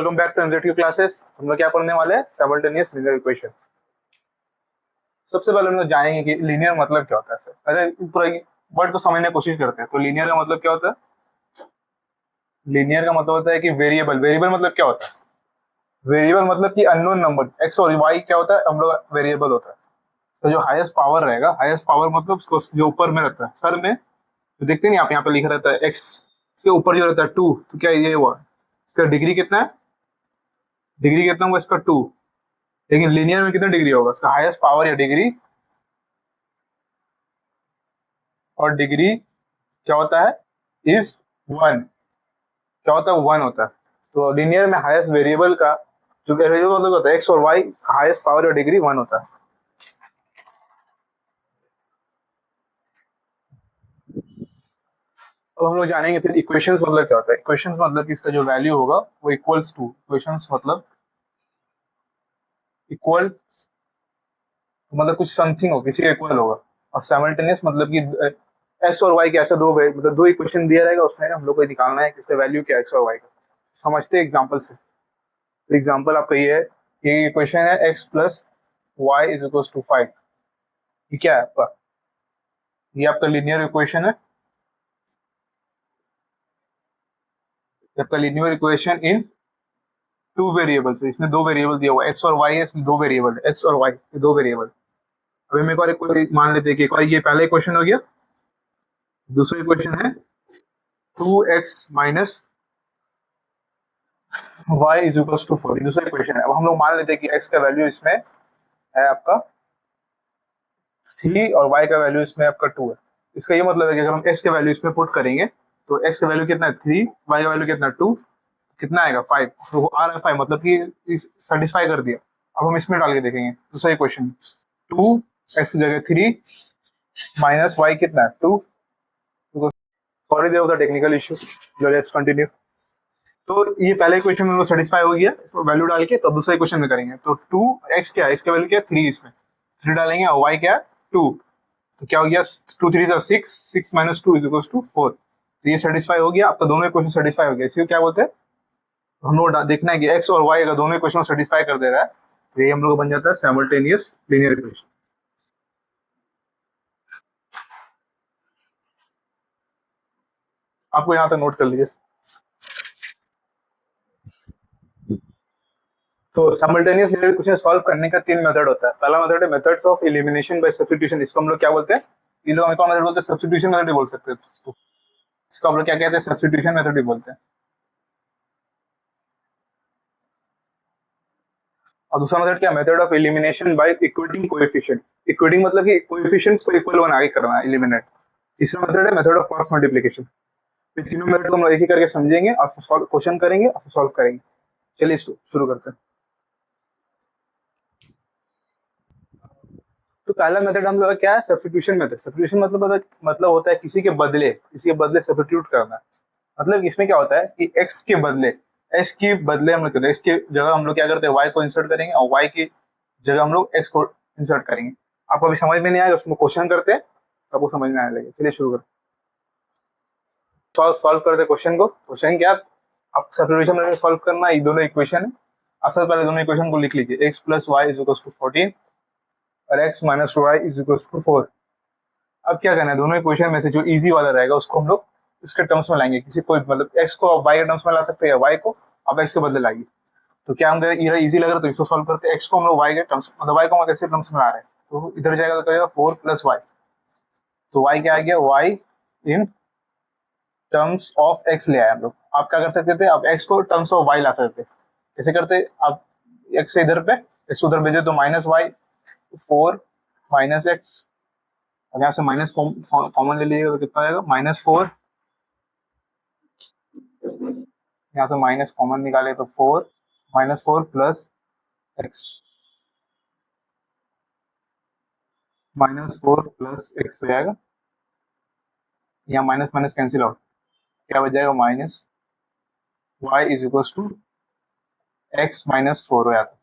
Welcome back to MZ classes. हम लोग क्या पढ़ने वाले हैं? Simultaneous linear equation. सबसे पहले हम लोग जानेंगे कि लीनियर मतलब क्या होता है। सर अरे पूरा वर्ड को समझने की कोशिश करते हैं। तो लीनियर का मतलब क्या होता है? लीनियर का मतलब होता है कि वेरिएबल। वेरिएबल मतलब क्या होता है? वेरिएबल मतलब कि अननोन नंबर एक्स और वाई क्या होता है, हम लोग वेरिएबल होता है। तो जो हाईएस्ट पावर रहेगा, हाईएस्ट पावर मतलब उसको जो ऊपर में रहता है सर में, तो देखते नहीं आप यहाँ पे लिखा रहता है एक्स, इसके ऊपर जो रहता है टू, तो क्या ये हुआ, इसका डिग्री कितना है? डिग्री कितना हुआ इसका? टू। लेकिन लीनियर में कितना डिग्री होगा? इसका हाईएस्ट पावर या डिग्री, और डिग्री क्या होता है? Is one. क्या होता है? वन होता है। तो लीनियर में हाईएस्ट वेरिएबल का जो वेरिएबल मतलब होता है एक्स और वाई, हाईएस्ट पावर या डिग्री वन होता है। अब हम लोग जानेंगे फिर इक्वेशंस मतलब क्या होता है। इक्वेशंस मतलब कि इसका जो वैल्यू होगा वो इक्वल्स टू, इक्वेशंस मतलब इक्वल मतलब कुछ समथिंग हो, किसी इक्वल होगा। और साइमल्टेनियस मतलब कि एक्स और वाई के ऐसे दो मतलब दो इक्वेशन दिया रहेगा, उसमें हम लोग को निकालना है कि वैल्यू क्या है एक्स और वाई का। समझते हैं एग्जांपल से। एग्जांपल आपका ये है, ये इक्वेशन है x plus y is equal to 5। ये क्या है आपका? ये आपका लीनियर इक्वेशन है। ये आपका linear equation in two variables. इसमें दो वेरिएबल दिया हुआ है, एक्स और वाई है, इसमें दो वेरिएबल है, एक्स और वाई, ये दो वेरिएबल। अभी मेरे को और एक मान लेते हैं कि एक बार ये पहला इक्वेशन हो गया। दूसरा इक्वेशन है 2x minus y is equal to 4। दूसरा इक्वेशन है। अब हम लोग मान लेते हैं कि x का वैल्यू इसमें है आपका 3 और y का वैल्यू इसमें आपका 2 है। इसका ये मतलब है कि अगर हम x के वैल्यू इसमें पुट करेंगे तो x का वैल्यू कितना है 3, y का वैल्यू कितना है 2, कितना आएगा 5। तो वो आ रहा है 5, मतलब कि सेटिस्फाई कर दिया। अब हम इसमें डाल के देखेंगे दूसरा इक्वेशन, 2 x की जगह 3 माइनस y कितना है 2। Sorry there was a technical issue, let's continue. तो ये पहले इक्वेशन में वो सेटिस्फाई हो गया, इसको वैल्यू डाल के तब दूसरा इक्वेशन में करेंगे। तो 2x क्या है, इसका वैल्यू क्या है 3, इसमें 3 डालेंगे और y क्या है 2। तो क्या हो गया 2 3 6, 6 माइनस 2 इज इक्वल टू 4। तो ये सेटिस्फाई हो गया, आपका दोनों इक्वेशन सेटिस्फाई हो गया। इसको क्या बोलते हैं? हम लोग देखना है कि x और y अगर दोनों इक्वेशन सेटिस्फाई कर दे रहा है तो ये हम लोग बन जाता है साइमल्टेनियस लीनियर इक्वेशन। आपको यहाँ तक नोट कर लीजिए। तो साइमल्टेनियस लीनियर इक्वेशन सॉल्व करने का 3 मेथड होता है। पहला मेथड है methods of elimination by substitution. इसको हम लोग क्या बोलते हैं? ये लोग कौन मेथड बोलते हैं? सब्स्टिट्यूशन मेथड भी बोल सकते हैं इसको। इसको हम लोग क्या कहते हैं? सब्स्टिट्यूशन मेथड भी बोलते हैं। और दूसरा मेथड क्या? Method of elimination by equating coefficient. Equating मतलब कि कोएफिशिएंट्स को इक्वल बना के करना है, एलिमिनेट। तीसरा मेथड है मेथड ऑफ क्रॉस मल्टीप्लिकेशन। ये तीनों मेथड को हम लोग एक ही करके समझेंगे और सॉल्व क्वेश्चन करेंगे और सॉल्व करेंगे। चलिए शुरू करते हैं। तो पहला मेथड हम लोग का क्या है? Substitution method. सब्स्टिट्यूशन मतलब होता है किसी के बदले सब्स्टिट्यूट करना। मतलब इसमें क्या होता है कि x के बदले, x के बदले हम लोग करते हैं, x की जगह हम लोग क्या करते हैं y को इंसर्ट करेंगे और y की जगह हम लोग x को इंसर्ट करेंगे। आपको अभी समझ में नहीं आएगा, उसमें क्वेश्चन करते हैं तो आपको समझ में आने लगेगा। चलिए शुरू करते हैं। सॉल्व करते हैं क्वेश्चन को। क्वेश्चन क्या? आप सब्स्टिट्यूशन मेथड सॉल्व करना है। ये दोनों इक्वेशन है। आप सबसे पहले दोनों इक्वेशन को लिख लीजिए, x plus y is equal to 14 और x minus y is equal to 4। अब क्या करना है? दोनों इक्वेशन में से जो इजी वाला रहेगा उसको हम लोग इसके टर्म्स में लाएंगे। किसी कोई मतलब x को आप y के टर्म्स में ला सकते हैं, y को आप x के बदले लाइए। तो क्या हम ये इजी लग रहा है तो इसको सॉल्व करते हैं। x को हम लोग y के टर्म्स मतलब y को हम कैसे टर्म्स में ला रहे हैं, तो इधर जाएगा तो 4 प्लस वाई। तो y क्या आ गया? y in terms of x ले आए हम लोग। आप क्या कर सकते थे? आप x को टर्म्स ऑफ y ला सकते थे। कैसे करते? आप x से इधर पे x उधर भेजे तो माइनस वाई, 4 माइनस एक्स, और यहाँ से माइनस कॉमन ले लीजिएगा तो कितना आएगा? -4। यहाँ से माइनस कॉमन निकाले तो 4, -4 प्लस एक्स, -4 प्लस एक्स हो जाएगा। यहाँ माइनस माइनस कैंसिल आउट, क्या बच जाएगा? Minus y is equal to x minus 4 हो जाता है।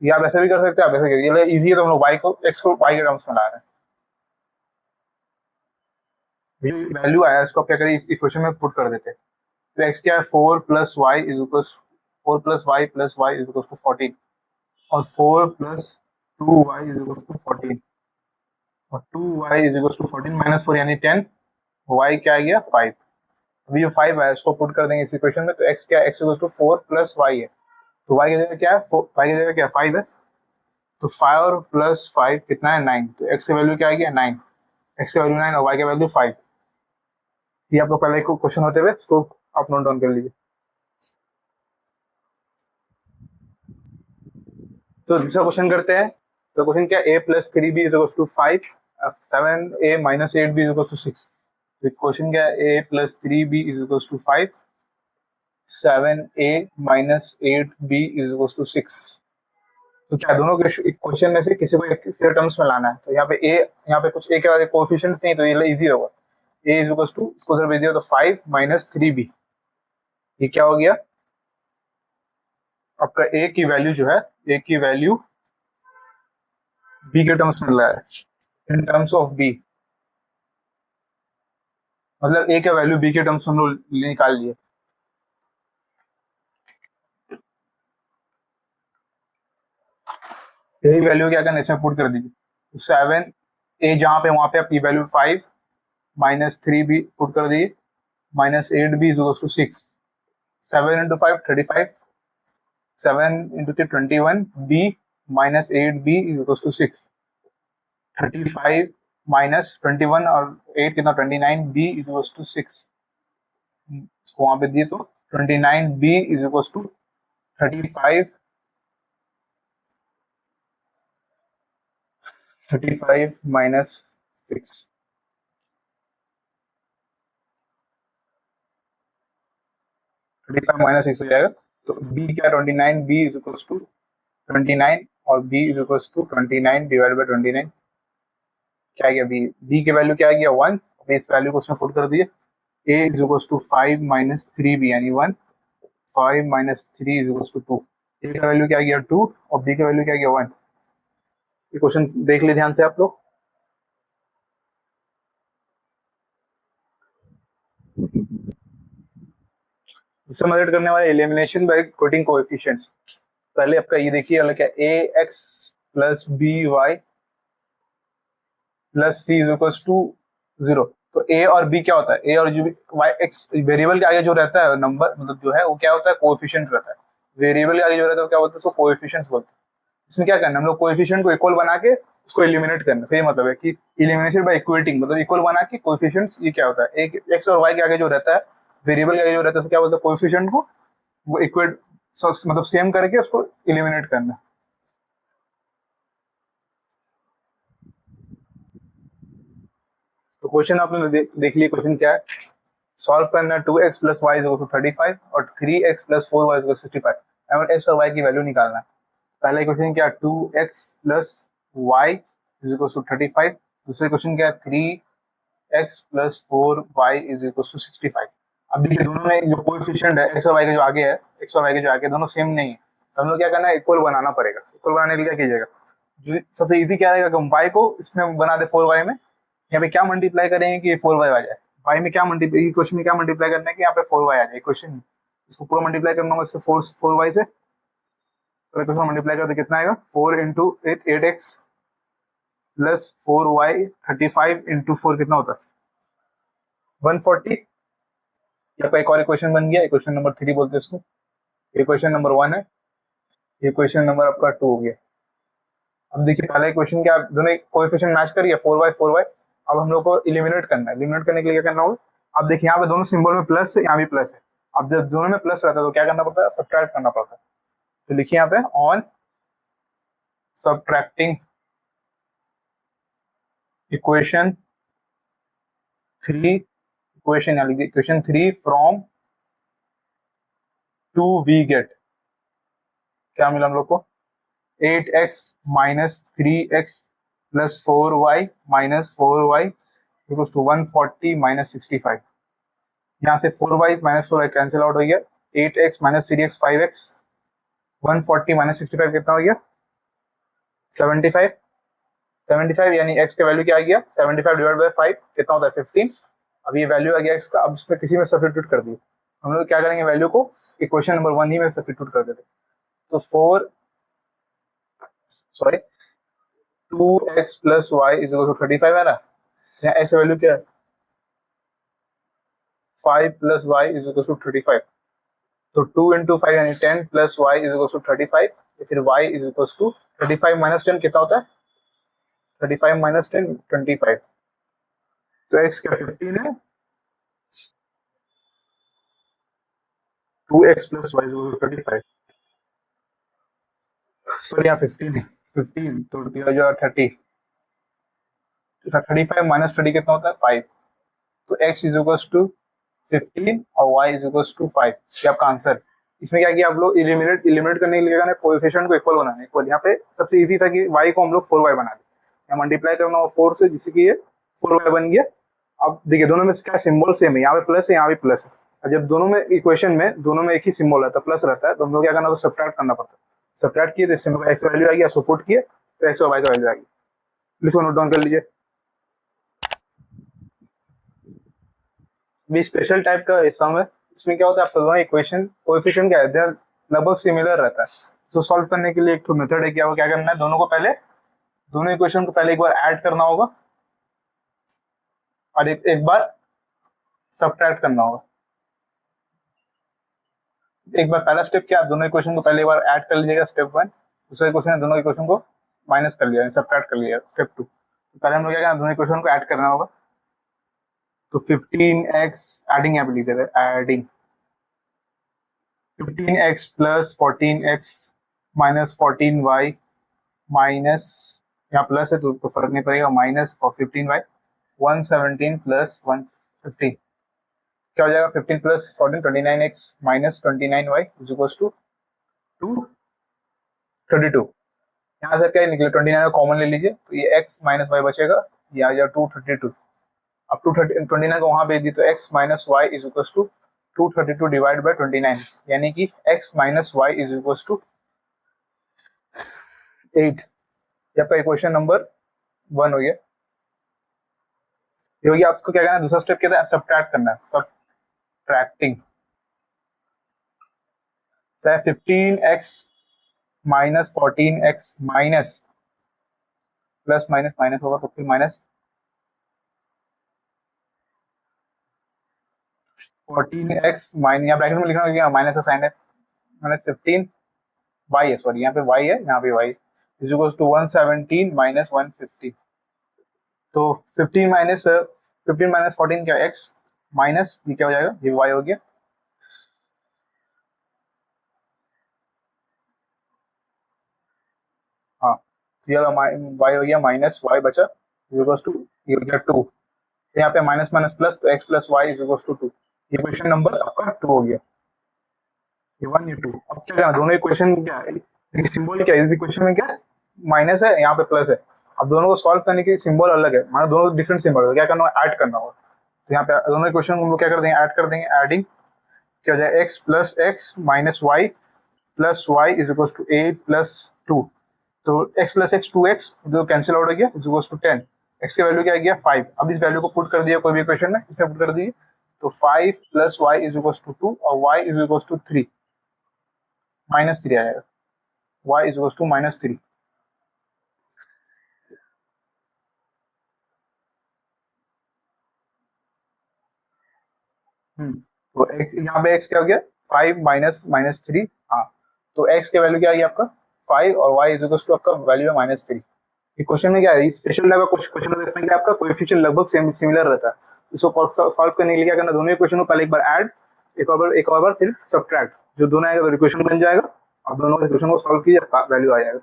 ये आप ऐसे भी कर सकते हैं, आप ऐसे करिए। इजी है तो हम लोग वाई को एक्स को वाई के टर्म्स में ला रहे हैं। ये वैल्यू आया इसको आप क्या करिए? इस इक्वेशन में पुट कर देते हैं। तो x क्या है 4 plus y is equal 4 plus y is equal to 14 और 4 plus 2y is equal to 14 और 2y is equal to 14 minus 4 यानी 10 y क्या आ गया 5। अभी ये 5 है इसको पुट कर देंगे इस इक्वेशन में तो x क्या है x equal to 4 plus y है तो y की जगह क्या है y की जगह क्या 5 है तो 5 प्लस 5 कितना है 9 तो x की वैल्यू क्या आ गया 9 x की वैल्यू 9 और y की वैल्यू 5। ये आप लोग पहले क्वेश्चन होते हुए इसको आप नोट डाउन कर लीजिए। तो दूसरा क्वेश्चन करते हैं। तो क्वेश्चन क्या a plus 3b is equal to 5 7a minus 8b is equal to 6। तो क्वेश्चन क्या है a plus 3b is equal to 5 7a minus 8b is equal to 6। तो क्या दोनों के क्वेश्चन में से किसी को एक से टर्म्स में लाना है। तो यहाँ पे a यहाँ पे कुछ a के बाद कोएफिशिएंट्स नहीं तो ये इजी होगा a इज इक्वल टू इसको सिर्फ भेज दिया तो 5 माइनस 3b ये क्या हो गया आपका a की वैल्यू जो है a की वैल्यू b के टर्म्स में लाया है इन टर्म्स ऑफ b मतलब a का वैल्यू b के टर्म्स में हम लोग निकाल लिए। यही वैल्यू क्या करना इसमें पुट कर दीजिए 7 a जहाँ पे वहां पे आप वैल्यू 5 माइनस 3b पुट कर दिए minus 8b is equal to 6 7 into 5 35 7 into 3 21 b minus 8b is equal to 6 35 minus 21 और 8 कितना 29 b इज इक्वल टू 6 इसको वहां पे दिए तो 29 b is equal to 35 minus 6 35 minus 6 हो जाएगा तो b क्या 29 b इज इक्वल टू 29 और b is equal to 29 divide by 29 क्या गया b की वैल्यू क्या आ गया 1 इस वैल्यू को उसमें पुट कर दिए a is equal to 5 minus 3b यानी 1 5 minus 3 is equal to 2 a का वैल्यू क्या गया 2 और b का वैल्यू क्या गया 1। ये क्वेश्चन देख लीजिए ध्यान से आप लोग। इससे मदद करने वाले एलिमिनेशन बाय पुटिंग कोएफिशिएंट्स। पहले आपका ये देखिए अलग क्या a x plus b y plus c is equal to 0। तो a और b क्या होता है a और y x वेरिएबल के आगे जो रहता है नंबर मतलब जो है वो क्या होता है कोएफिशिएंट रहता है। वेरिएबल के आगे जो रहता है क्या बोलते हैं उसको कोएफिशिएंट्स बोलते हैं। इसमें क्या करना है हम लोग कोएफिशिएंट को इक्वल बना के उसको एलिमिनेट करना है। मतलब है कि एलिमिनेशन बाय इक्वेटिंग मतलब इक्वल बना के कोएफिशिएंट्स ये क्या होता है एक x और y के आगे जो रहता है वेरिएबल के आगे जो रहता है क्या बोलते हैं कोएफिशिएंट को वो इक्वेट मतलब सेम करके उसको एलिमिनेट करना है। तो क्वेश्चन आपने देख लिया क्वेश्चन क्या है सॉल्व करना 2x plus y is equal to 35 और 3x plus 4y is equal to 65 and x और y की वैल्यू निकालना है। पहला क्वेश्चन क्या 2x plus y is equal to 35 दूसरे क्वेश्चन क्या 3x plus 4y is equal to 65। अब देखिए दोनों में जो कोएफिशिएंट है x और y के जो आगे है x और y के जो आगे दोनों सेम नहीं है तो हम लोग क्या करना है इक्वल बनाना पड़ेगा। इक्वल बनाने के लिए क्या कीजिएगा जो सबसे इजी क्या रहेगा कि हम y को इसमें बना दे 4y में यहाँ पे क्या मल्टीप्लाई करेंगे कि 4y आ जाए y में क्या मल्टीप्लाई क्वेश्चन में क्या मल्टीप्लाई करना है कि यहाँ पे 4y आ जाए क्वेश्चन इसको पूरा मल्टीप्लाई करना होगा इससे 4y से तो क्वेश्चन मल्टीप्लाई करते कितना आएगा 4 into 8x plus 4y 35 into 4 कितना होता है 140। यहाँ पे एक और इक्वेशन बन गया इक्वेशन नंबर 3 बोलते हैं इसको इक्वेशन नंबर 1 है इक्वेशन नंबर आपका 2 हो गया। अब देखिए पहला इक्वेशन क्या दोनों कोएफिशिएंट मैच करिए 4y अब हम लोग को एलिमिनेट करना है। एलिमिनेट करने के लिए क्या करना होगा अब देखिए यहाँ पे दोनों सिंबल में प्लस है यहाँ भी प्लस है। अब जब दोनों में प्लस रहता है तो क्या करना पड़ता है सब्ट्रैक्ट करना पड़ता है। तो लिखिए यहाँ पे on subtracting equation 3 from 2 we get क्या मिला हम लोग को 8x minus 3x plus 4y minus 4y equals to 140 minus 65। यहाँ से 4y minus 4y cancel out हो गया 8x minus 3x 5x 140 minus 65 कितना हो गया 75 यानी x का वैल्यू क्या आ गया 75 डिवाइड बाय 5 कितना होता है 15। अब ये वैल्यू आ गया x का अब इसमें किसी में सब्स्टिट्यूट कर दिए हम लोग क्या करेंगे, वैल्यू को इक्वेशन नंबर 1 ही में सब्स्टिट्यूट कर देते। तो 2x plus y is equal to 35 है ना, यहाँ x वैल्यू क्या है 5 plus y is equal to 35। तो 2 इंटू 5 यानी 10 plus y is equal to 35, या फिर y is equal to 35 minus 10 कितना होता है 35 माइनस 10 25। तो x क्या 15 है, 2x plus y is equal to 35। Sorry यहाँ 15 है, 15 तो जो 30, 35 माइनस 30 कितना होता है 5। तो x इज इक्वल टू 15 और y इज इक्वल टू 5, ये आपका आंसर। इसमें क्या किया आप लोग, इलिमिनेट करने के लिए ना कोएफिशिएंट को इक्वल बनाना है, इक्वल। यहाँ पे सबसे इजी था कि y को हम लोग 4y बना दें, यहाँ मल्टीप्लाई करना हो 4 से, जिससे कि ये 4y बन गया। अब देखिए दोनों में से क्या सिंबल सेम है, यहाँ पे प्लस है यहाँ पे प्लस है, और जब दोनों में इक्वेशन में दोनों में एक ही सिंबल रहता है प्लस रहता है, तो हम लोग क्या करना होता है सब्ट्रैक्ट करना पड़ता है। सब्ट्रैक्ट किए तो इससे एक्स वैल्यू आएगी, इसको पुट किए तो एक्स और वाई का वैल्यू आएगी। इसको नोट डाउन कर लीजिए। भी स्पेशल टाइप का सम है, इसमें क्या होता है आपका दोनों इक्वेशन कोएफिशिएंट क्या है लगभग सिमिलर रहता है। तो सॉल्व करने के लिए एक तो मेथड है, क्या करना है, दोनों इक्वेशन को पहले एक बार ऐड करना होगा और एक बार सब्ट्रैक्ट करना होगा। एक बार पहला स्टेप क्या, आप दोनों इक्वेशन को पहले एक बार ऐड कर लीजिएगा स्टेप 1, दूसरा इक्वेशन है दोनों इक्वेशन को माइनस कर लिया, सब्ट्रैक्ट कर लिया स्टेप 2। तो पहले हम लोग क्या करना, दोनों इक्वेशन को ऐड करना होगा। तो 15x एडिंग यहाँ पे लिख देते हैं, adding 15x plus 14x minus 14y minus, यहाँ प्लस है तो फर्क नहीं पड़ेगा, माइनस 15y 117 प्लस 150 क्या हो जाएगा 15 plus 14 29x minus 29y is equal to 232। यहाँ से क्या निकले 29 कॉमन ले लीजिए, तो ये x माइनस वाई बचेगा, ये आ जाएगा 232। अब 29 को वहां भेज दी तो x minus y is equal to 232 divide by 29, यानी कि x minus y is equal to 8। ये आपका इक्वेशन नंबर 1 हो गया। ये हो गया। आपको क्या करना है, दूसरा स्टेप क्या है, सब्ट्रैक्ट करना है, subtracting. 15x minus 14x minus plus minus minus होगा तो फिर माइनस 14x माइनस, यहाँ ब्रैकेट में लिखना होगा माइनस का साइन है, माइनस 15 y है, सॉरी यहाँ पे y है, यहाँ पे y is equal to 117 minus 150। तो 15 माइनस 14 क्या x माइनस ये क्या हो जाएगा, ये y हो गया। हाँ तो ये y हो गया माइनस y बचा इज इक्वल टू ये हो गया 2। यहाँ पे माइनस माइनस प्लस तो x plus y is equal to 2। ये क्वेश्चन नंबर आपका 2 हो गया, ये 1 ये 2। अब क्या करना, दोनों इक्वेशन क्या है, सिंबल क्या है इस इक्वेशन में, क्या माइनस है यहाँ पे प्लस है। अब दोनों को सॉल्व करने के सिंबल अलग है, माना दोनों डिफरेंट सिंबल है, क्या करना है ऐड करना होगा। तो यहाँ पे दोनों इक्वेशन हम लोग क्या कर देंगे, ऐड कर देंगे, एडिंग क्या हो जाएगा x plus x minus y plus y is equal to 8 plus 2। तो x प्लस एक्स 2x जो कैंसिल आउट हो गया इज इक्वल टू 10। x की वैल्यू क्या आ गया 5। अब इस वैल्यू को पुट कर दिया कोई भी इक्वेशन में, इसमें पुट कर दीजिए, तो 5 plus y is equal to 2 और y is equal to 3 minus 3 आएगा, y is equal to minus 3। तो x यहाँ पे x क्या हो गया 5 माइनस माइनस 3। हाँ तो x के वैल्यू क्या आ गया आपका 5 और y इज इक्वल टू आपका वैल्यू है माइनस 3। क्वेश्चन में क्या है, स्पेशल लेवल क्वेश्चन है, इसमें क्या आपका कोएफिशिएंट लगभग सेम सिमिलर रहता है। इसको सॉल्व करने के लिए क्या करना, दोनों इक्वेशन को पहले एक बार ऐड, एक और बार फिर सब्ट्रैक्ट, जो दोनों आएगा तो इक्वेशन बन जाएगा। अब दोनों इक्वेशन को सॉल्व कीजिए, वैल्यू आ जाएगा।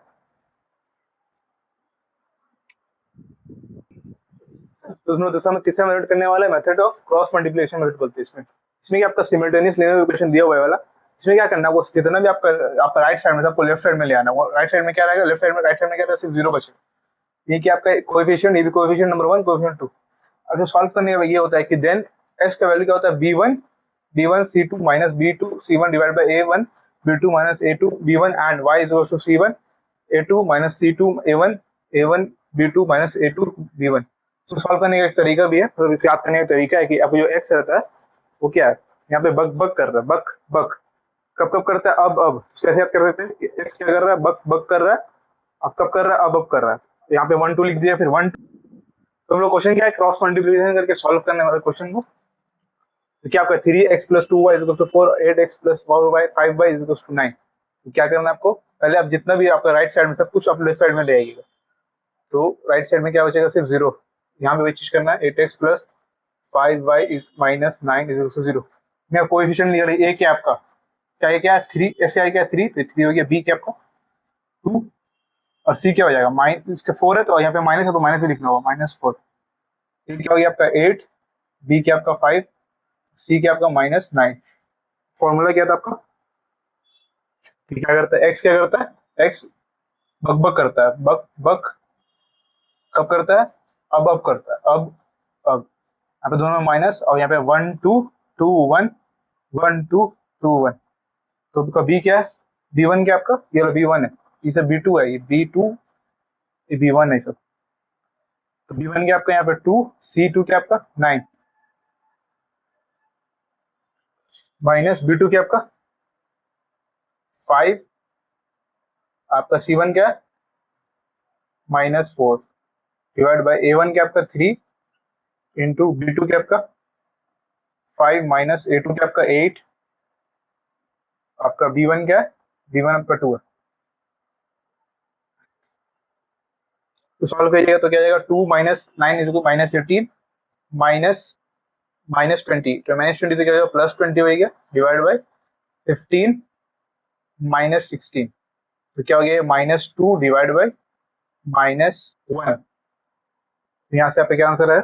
तो दूसरा तीसरा मेथड करने वाला है method of cross multiplication method बोलते हैं। इसमें क्या आपका सिमिल्टेनियस लिनियर इक्वेशन दिया हुआ है वाला, इसमें क्या करना है, वो जितना भी आपका राइट साइड में आपको लेफ्ट साइड में ले आना। राइट साइड में क्या रहेगा, लेफ्ट साइड में राइट साइड में क्या था, सिर्फ जीरो बचेगा। ये कि आपका कोएफिशिएंट, ये भी कोएफिशिएंट नंबर 1 कोएफिशिएंट 2। अब जो सॉल्व करने का ये होता है कि देन x का वैल्यू क्या होता है b1 c2 minus b2 c1 divide by a1 b2 minus a2 b1 and y is equal to c1 a2 minus c2 a1 a1 b2 minus a2 b1। तो सॉल्व करने का एक तरीका भी है, मतलब इसके याद करने का तरीका है कि आपको जो x रहता है वो क्या है यहाँ पे बक बक कर रहा है, बक बक कब कब करता है, अब कैसे याद कर सकते हैं, एक्स क्या कर रहा है, बक बक कर रहा है, अब कब कर रहा है, अब कर रहा है, यहाँ पे 1 2 लिख दिया, फिर 1 तो हम लोग क्वेश्चन क्या है, क्रॉस मल्टीप्लिकेशन करके सॉल्व करने वाले क्वेश्चन को। तो क्या आपका 3x + 2y = 4, 8x + 4y 5y = 9। तो क्या करना है आपको, पहले आप जितना भी आपका राइट साइड में सब कुछ आप लेफ्ट साइड में ले आइएगा, तो राइट साइड में क्या बचेगा, सिर्फ 0। यहाँ पे वही चीज करना है, 8x + 5y - 9 = 0। मैं कोएफिशिएंट लिया ए क्या आपका, क्या ये क्या है 3, ऐसे आई क्या 3, तो 3 हो गया, बी क्या आपका 2 और सी क्या हो जाएगा माइनस, इसके 4 है तो यहाँ पे माइनस है तो माइनस भी लिखना होगा, -4। ए क्या हो गया आपका 8, बी क्या आपका 5, सी क्या आपका -9। फॉर्मूला क्या था आपका, क्या करता है, एक्स क्या करता है, एक्स बक बक करता है, बक बक कब करता है, अब करता है, अब यहाँ पे दोनों में माइनस और यहाँ पे 1 2 2 1 1 2 2 1। तो आपका बी क्या है, B1 क्या आपका, ये B1 है, इसे B2 है, ये B2, ये B1 है सब। तो B1 क्या आपका यहाँ पे 2, C2 क्या आपका 9 माइनस B2 क्या आपका 5, आपका C1 क्या है -4 डिवाइड बाय A1 क्या आपका 3 इंटू B2 क्या आपका 5 माइनस A2 क्या आपका 8, आपका B1 क्या है, B1 आपका 2 है। तो सॉल्व करिएगा तो क्या जाएगा, 2 - 9 = -18 -20, तो -20 तो क्या होगा +20 हो गया, डिवाइड बाय 15 -16, तो क्या हो गया -2 डिवाइड बाय -1। यहाँ से आपका क्या आंसर है,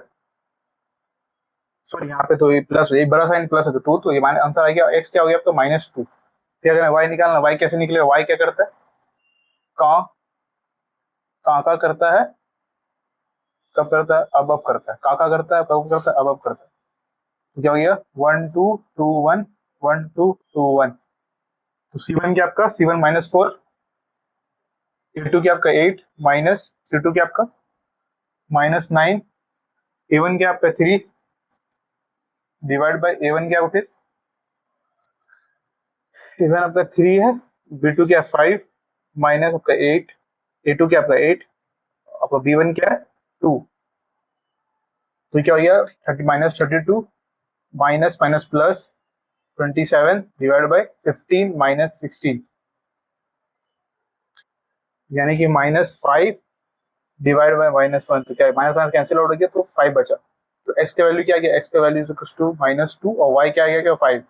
सॉरी यहाँ पे तो ये प्लस, ये बड़ा साइन प्लस है तो 2, तो ये आंसर आ गया, एक्स क्या हो गया आपका -2। फिर अगर वाई निकालना, वाई कैसे निकलेगा, वाई क्या करता है, कहाँ कहाँ करता है, कब करता है, अब करता है, कहाँ करता है, कब करता है, अब करता है। तो क्या हो गया 1 2 2 1 1 2 2 1। तो C1 क्या आपका, C1 -4, A2 क्या आपका 8 माइनस C2 क्या आपका -9, A1 क्या आपका 3 डिवाइड बाय A1 क्या फिर A1 आपका 3 है, B2 क्या 5 माइनस आपका 8, A2 क्या आपका 8, आपका B1 क्या है 2। तो क्या हो गया 32 minus minus plus 27 divide by 15 minus 16, यानी कि -5 डिवाइड बाय -1। तो क्या है, माइनस कैंसिल आउट हो गया तो 5 बचा। तो x का वैल्यू क्या आ गया, x का वैल्यू -2 और y क्या आ गया 5।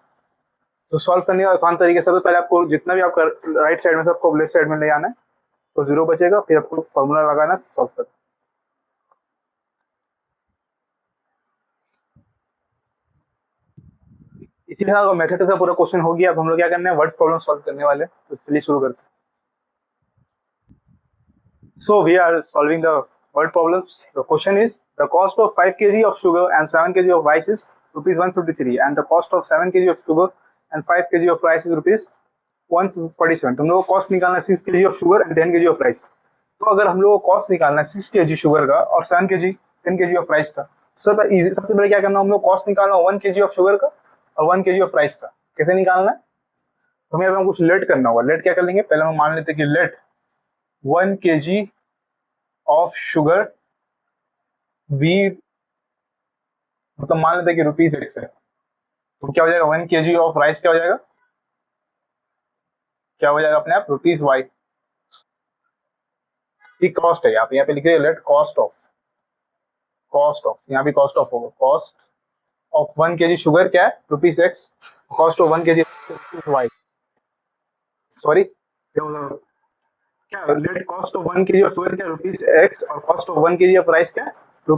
तो सॉल्व करने का आसान तरीके से, तो पहले आपको जितना भी आपका राइट साइड में सबको लेफ्ट साइड में ले आना है, तो 0 बचेगा, फिर आपको फॉर्मूला लगाना सॉल्व करना। इसी तरह का मेथड का पूरा क्वेश्चन हो गया। अब हम लोग क्या करने हैं, वर्ड्स प्रॉब्लम सॉल्व करने वाले हैं। तो चलिए शुरू करते हैं। So we are solving the word problems. The question is the cost of 5 kg of sugar and 7 kg of rice is ₹153 and the cost of 7 kg of sugar and 5 kg of rice is ₹147। तुम लोगों को cost निकालना है 6 kg of sugar and 10 kg of rice। तो अगर हम लोगों को कॉस्ट निकालना है 6 kg शुगर का और 7 kg 10 kg ऑफ राइस का, सबसे पहले क्या करना है, हम लोग कॉस्ट निकालना है 1 kg ऑफ शुगर का और 1 kg ऑफ राइस का। कैसे निकालना है, तो हमें यहाँ कुछ लेट करना होगा। लेट क्या कर लेंगे, पहले हम मान लेते हैं कि let 1 kg of sugar be, मतलब मान लेते हैं कि ₹X है, तो क्या हो जाएगा 1 kg ऑफ राइस क्या हो जाएगा, क्या हो जाएगा अपने आप ₹Y। कॉस्ट है, यहाँ पे लिखिए लेट कॉस्ट ऑफ यहाँ भी कॉस्ट ऑफ होगा, कॉस्ट ऑफ 1 kg शुगर क्या है ₹X, cost of 1 kg Y, sorry क्या let cost of 1 kg of sugar क्या ₹X और cost of 1 kg of rice क्या ₹Y। तो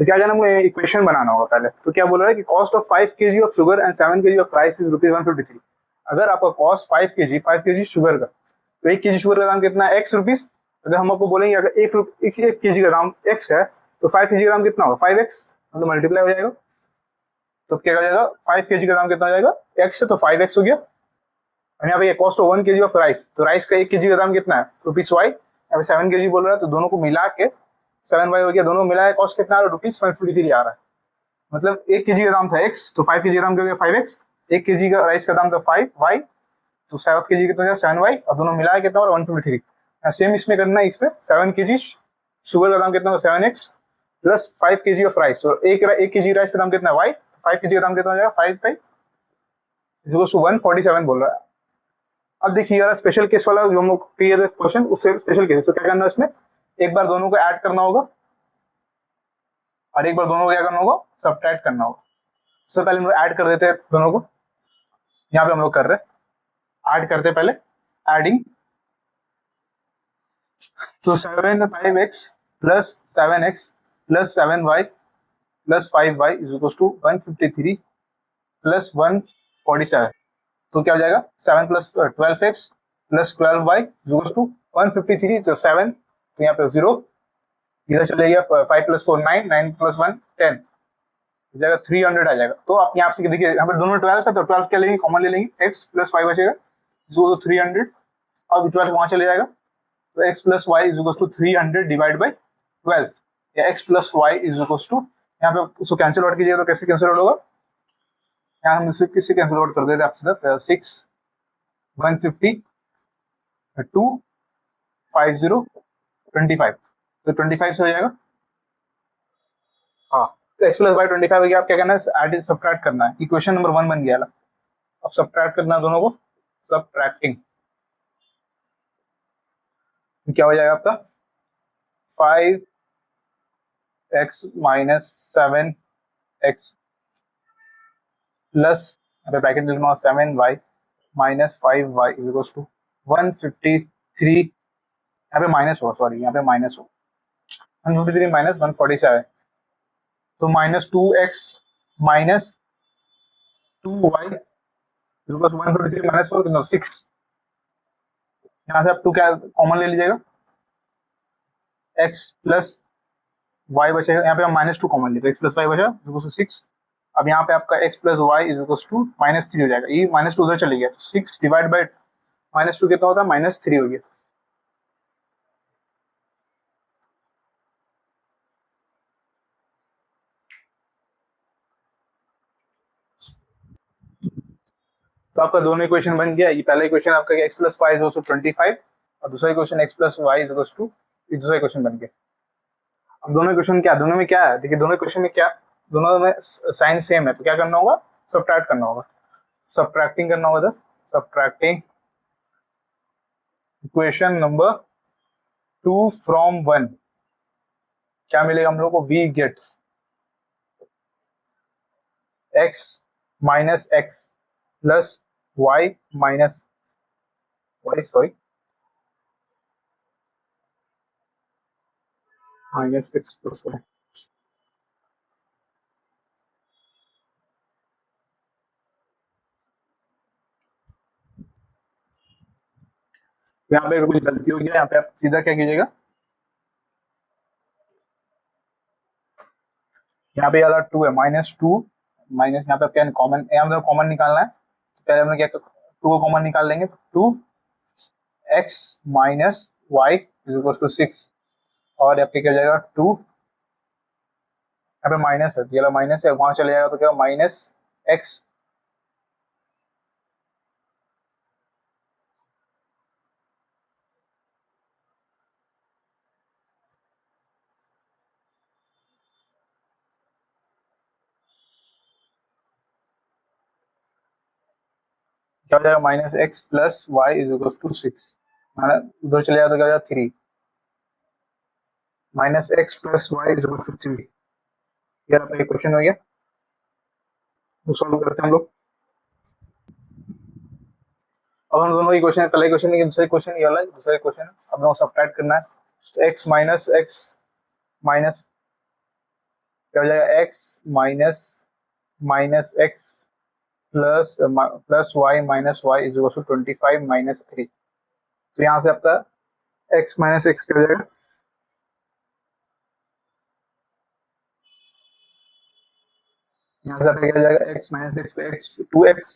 क्या करना, मुझे इक्वेशन बनाना होगा पहले। तो क्या बोल रहा है कि cost of 5 kg of sugar and 7 kg of rice is ₹153। अगर आपका कॉस्ट 5 kg शुगर का, तो 1 kg शुगर का दाम कितना है X रुपीज। अगर हम आपको बोलेंगे अगर 1 kg का दाम X है तो 5 kg का दाम कितना होगा 5X, मतलब मल्टीप्लाई हो जाएगा। तो क्या हो जाएगा 5 kg का दाम कितना हो जाएगा X है तो 5X हो गया। और यहाँ पे cost of 1 kg of rice, तो राइस का 1 kg का दाम कितना है ₹Y, यहाँ पे 7 kg बोल रहा है, तो दोनों को मिला के 7Y हो गया, दोनों मिला के कॉस्ट कितना आ रहा है ₹153 आ रहा है। मतलब 1 kg का दाम था x, तो 5 kg का दाम क्या हो गया 5x। 1 kg का राइस का दाम था 5y, तो 7 kg कितना हो गया 7y, और दोनों मिला कितना हो 153। सेम इसमें करना है, इस पे 7 kg शुगर का दाम कितना होगा 7x plus 5 kg of rice, तो एक kg राइस का दाम कितना है y, 5 kg का दाम कितना हो जाएगा 5 इज टू 147 बोल रहा है। अब देखिए यार स्पेशल केस वाला जो हम लोग किए थे क्वेश्चन, उससे स्पेशल केस, तो क्या करना है इसमें, एक बार दोनों को ऐड करना होगा और एक बार दोनों को क्या करना होगा सब्ट्रैक्ट करना होगा। सबसे पहले हम लोग ऐड कर देते हैं दोनों को, यहाँ पे हम लोग कर रहे हैं ऐड करते हैं पहले, एडिंग, तो 7 5x plus 7x plus 7y plus 5y is equal to 153 plus 147, तो क्या हो जाएगा 7 plus 12x plus 12y is equal to 153, तो 7, तो यहाँ पे 0, इधर चले गया 5 प्लस 4 9, 9 प्लस 1 10, जाएगा 300 आ जाएगा। तो आप यहाँ से देखिए यहाँ पे दोनों 12 है, तो 12 क्या लेंगे कॉमन ले लेंगे, x प्लस 5 बचेगा जो 300, अब 12 वहां चले जाएगा, तो x plus y is equal to 300 divide by 12, या x plus y is equal to, यहाँ पे उसको कैंसिल आउट कीजिएगा तो कैसे कैंसिल आउट होगा, यहाँ हम इसको किससे कैंसिल आउट कर देते हैं आपसे 6 150 2 50 25, तो 25 से हो जाएगा। हाँ, तो x प्लस वाई 25 हो गया, आप क्या करना है एड सब्ट्रैक्ट करना है, इक्वेशन नंबर 1 बन गया। अब सब्ट्रैक्ट करना है दोनों को, सब्ट्रैक्टिंग, क्या हो जाएगा आपका 5x माइनस 7x प्लस यहाँ पे ब्रैकेट लिखना 7y minus 5y is equal to 153, यहाँ पे माइनस हो, सॉरी यहाँ पे माइनस हो 153 माइनस 147, तो minus 2x minus 2y is equal to 153 minus 4 6, यहाँ से आप 2 क्या कॉमन ले लीजिएगा, x प्लस y बचेगा, यहाँ पे हम -2 कॉमन लेते हैं, x प्लस वाई बचा इक्वल टू 6, अब यहाँ पे आपका x plus y is equal to -3 हो जाएगा, ये -2 उधर चले गया, 6 डिवाइड बाई -2 कितना होता है -3 हो गया। तो आपका दोनों इक्वेशन बन गया, ये पहला इक्वेशन आपका x plus y is equal to 25 और दूसरा equation x plus y is equal to, दूसरा इक्वेशन बन गया। अब दोनों इक्वेशन क्या, दोनों में क्या है, देखिए दोनों इक्वेशन में क्या, दोनों में साइन सेम है, तो क्या करना होगा सब्ट्रैक्ट करना होगा, सब्ट्रैक्टिंग करना होगा, सब्ट्रैक्टिंग इक्वेशन नंबर 2 फ्रॉम 1, क्या मिलेगा हम लोग को, we get x minus x plus y minus y, sorry minus x plus y, यहाँ पे कुछ गलती हो गया, यहाँ पे आप सीधा क्या कीजिएगा, यहाँ पे वाला 2 है -2 माइनस, यहाँ पे क्या कॉमन, यहाँ पे कॉमन निकालना है, पहले हमने क्या 2 को कॉमन निकाल लेंगे, 2x minus y is equal to 6, और यहाँ पे क्या हो जाएगा 2, यहाँ पे माइनस है, ये माइनस है, वहां चले जाएगा तो क्या माइनस एक्स, क्या हो जाएगा minus x plus y is equal to 6, उधर चले जाएगा तो क्या हो जाएगा 3, minus x plus y is equal to 3, ये आपका क्वेश्चन हो गया, तो सॉल्व करते हैं हम लोग। अब हम दोनों इक्वेशन, पहला इक्वेशन नहीं दूसरा इक्वेशन, ये वाला दूसरा इक्वेशन, अब दोनों सब्ट्रैक्ट करना है, तो x माइनस एक्स माइनस क्या हो जाएगा x minus minus x plus plus y minus y is equal to 25 minus 3, तो यहाँ से आपका x माइनस एक्स क्या हो जाएगा, यहाँ से आपका क्या हो जाएगा x माइनस एक्स पे x 2x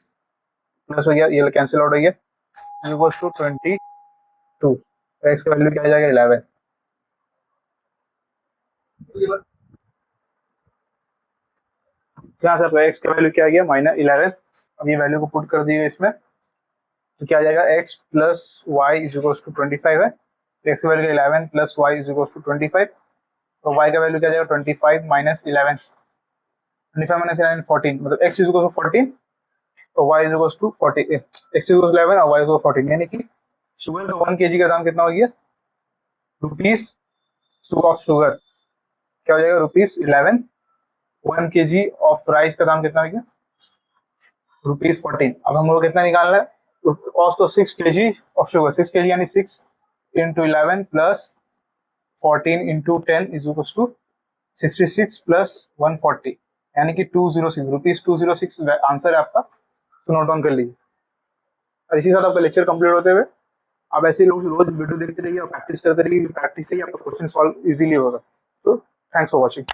प्लस हो गया, ये कैंसिल आउट हो गया इक्वल टू 22, तो x का वैल्यू क्या आ जाएगा 11, यहाँ से आपका एक्स का वैल्यू क्या आ गया -11। अब ये वैल्यू को पुट कर दिए इसमें, तो क्या आ जाएगा x plus y is equal to 25 है। एक्स का value 11 plus y is equal to 25, तो y का वैल्यू क्या आ जाएगा 25 माइनस 11, 25 माइनस 11 14, मतलब x इज इक्वल टू 14 तो y is equal to 40, x is equal to 11 और y इज इक्वल टू 14, यानी कि शुगर का 1 kg का दाम कितना हो गया रुपीस, ऑफ शुगर क्या हो जाएगा ₹11। 1 kg ऑफ राइस का दाम कितना हो गया ₹14। अब हम लोग कितना निकालना है, cost of 6 kg of sugar, 6 kg यानी 6 into 11 plus 14 into 10 is equal to 66 plus 140, यानी कि 206 रुपीज 206 आंसर है आपका, तो नोट डाउन कर लीजिए। और इसी साथ आपका लेक्चर कंप्लीट होते हुए आप ऐसे लोग रोज वीडियो देखते रहिए और प्रैक्टिस करते रहिए, प्रैक्टिस से ही आपका क्वेश्चन सॉल्व इजीली होगा। तो थैंक्स फॉर वॉचिंग।